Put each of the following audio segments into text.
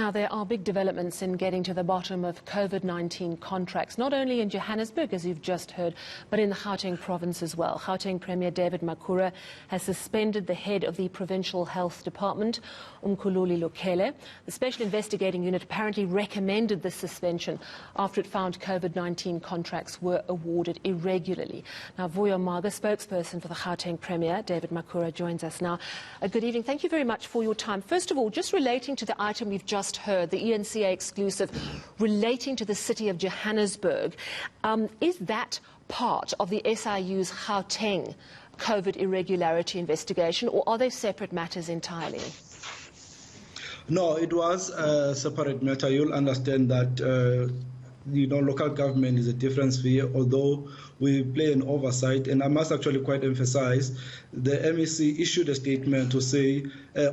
Now, there are big developments in getting to the bottom of COVID-19 contracts, not only in Johannesburg, as you've just heard, but in the Gauteng province as well. Gauteng Premier David Makhura has suspended the head of the provincial health department, Mkhu-luli Lukhele. The special investigating unit apparently recommended this suspension after it found COVID-19 contracts were awarded irregularly. Now, Vuyo Mhaga, spokesperson for the Gauteng Premier David Makhura, joins us now. Good evening. Thank you very much for your time. First of all, just relating to the item we've just heard, the eNCA exclusive relating to the city of Johannesburg, is that part of the SIU's Gauteng COVID irregularity investigation, or are they separate matters entirely? No, it was a separate matter. You'll understand that local government is a different sphere, although we play an oversight. And I must actually quite emphasize, the MEC issued a statement to say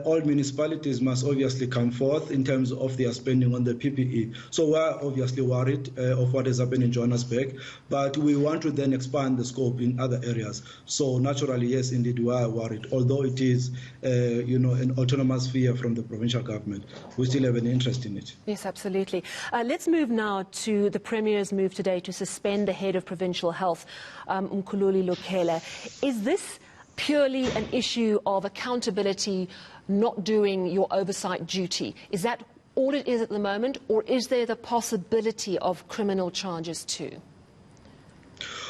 all municipalities must obviously come forth in terms of their spending on the PPE. So we're obviously worried of what has happened in Johannesburg, but we want to then expand the scope in other areas. So naturally, yes, indeed, we are worried, although it is an autonomous sphere from the provincial government. We still have an interest in it. Yes, absolutely. Let's move now to the Premier's move today to suspend the head of provincial health, Mkhu-luli Lukhele. Is this purely an issue of accountability, not doing your oversight duty? Is that all it is at the moment, or is there the possibility of criminal charges too?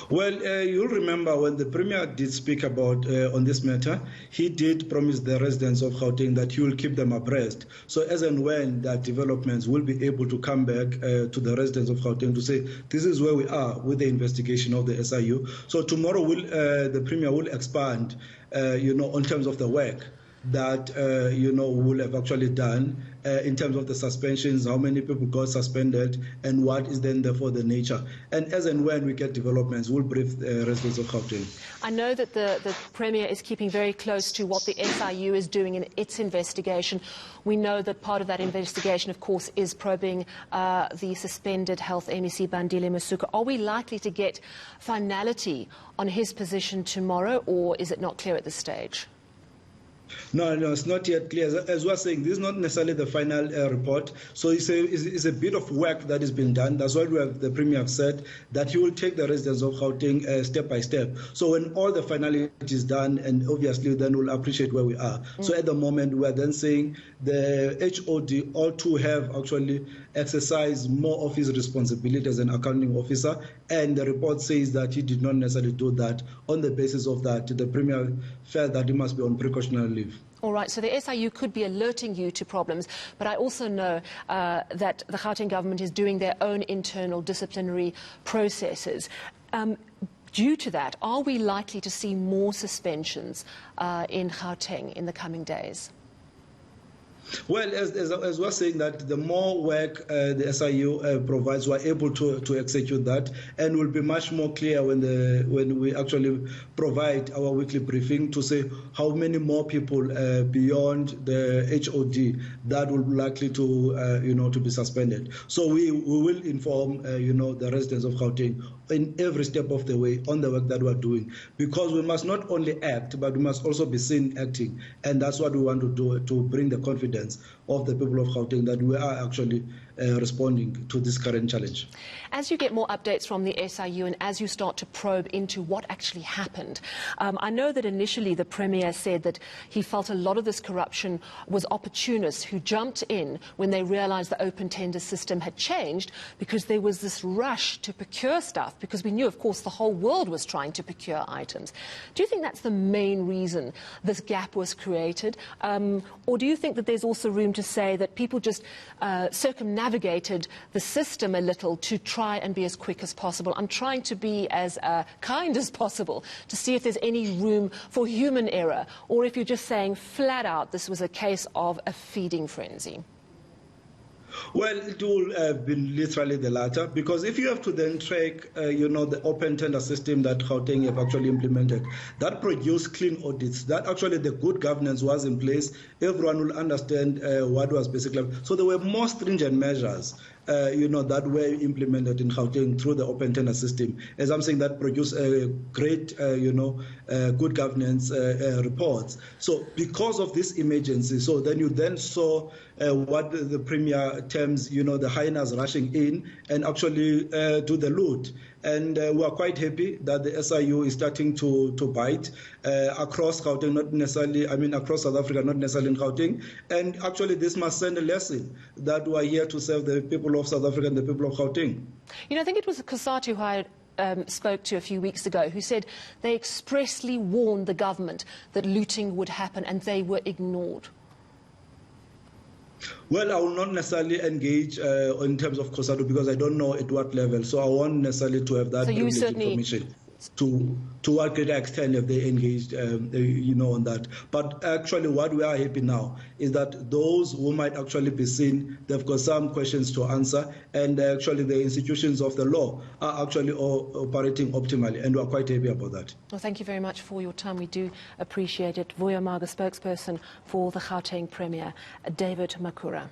Well, you'll remember when the Premier did speak about on this matter, he did promise the residents of Gauteng that he will keep them abreast. So as and when that developments will be able to come back to the residents of Gauteng to say, this is where we are with the investigation of the SIU. So tomorrow the Premier will expand, on terms of the work that, we will have actually done in terms of the suspensions, how many people got suspended, and what is then therefore the nature. And as and when we get developments, we'll brief the residents of Gauteng. I know that the Premier is keeping very close to what the SIU is doing in its investigation. We know that part of that investigation, of course, is probing the suspended health MEC Bandile Masuka. Are we likely to get finality on his position tomorrow, or is it not clear at this stage? No, it's not yet clear. As we're saying, this is not necessarily the final report. So it's a bit of work that is being done. That's why the Premier have said that he will take the residents of Gauteng step by step. So when all the finality is done, and obviously then we'll appreciate where we are. So at the moment, we're then saying the HOD ought to have actually exercised more of his responsibility as an accounting officer. And the report says that he did not necessarily do that. On the basis of that, the Premier felt that he must be on precautionary leave. All right, so the SIU could be alerting you to problems, but I also know that the Gauteng government is doing their own internal disciplinary processes. Due to that, are we likely to see more suspensions in Gauteng in the coming days? Well, as we're saying that the more work the SIU provides, we're able to execute that, and will be much more clear when we actually provide our weekly briefing to say how many more people beyond the HOD that will be likely to be suspended. So we will inform the residents of Gauteng in every step of the way on the work that we're doing, because we must not only act, but we must also be seen acting, and that's what we want to do, to bring the confidence of the people of Gauteng that we are actually responding to this current challenge. As you get more updates from the SIU and as you start to probe into what actually happened, I know that initially the Premier said that he felt a lot of this corruption was opportunists who jumped in when they realized the open tender system had changed, because there was this rush to procure stuff, because we knew, of course, the whole world was trying to procure items. Do you think that's the main reason this gap was created? Or do you think that there's also room to say that people just circumnavigated the system a little to try and be as quick as possible? I'm trying to be as kind as possible to see if there's any room for human error, or if you're just saying flat out this was a case of a feeding frenzy. Well, it will have been literally the latter, because if you have to then track, the open tender system that Gauteng have actually implemented, that produced clean audits, that actually the good governance was in place, everyone will understand what was basically. So there were more stringent measures that were implemented in Gauteng through the open tender system, as I'm saying, that produce a great, good governance reports. So because of this emergency, so then you then saw what the Premier terms, the hyenas rushing in and actually do the loot. And we are quite happy that the SIU is starting to bite across Gauteng, not necessarily, across South Africa, not necessarily in Gauteng. And actually this must send a lesson that we are here to serve the people of South Africa and the people of Gauteng. I think it was Kusatu who I spoke to a few weeks ago, who said they expressly warned the government that looting would happen and they were ignored. Well, I will not necessarily engage in terms of COSATU because I don't know at what level, so I won't necessarily to have that privileged information. To what greater extent have they engaged, on that. But actually what we are happy now is that those who might actually be seen, they've got some questions to answer, and actually the institutions of the law are actually operating optimally, and we are quite happy about that. Well, thank you very much for your time. We do appreciate it. Vuyo Mhaga, spokesperson for the Gauteng Premier David Makhura.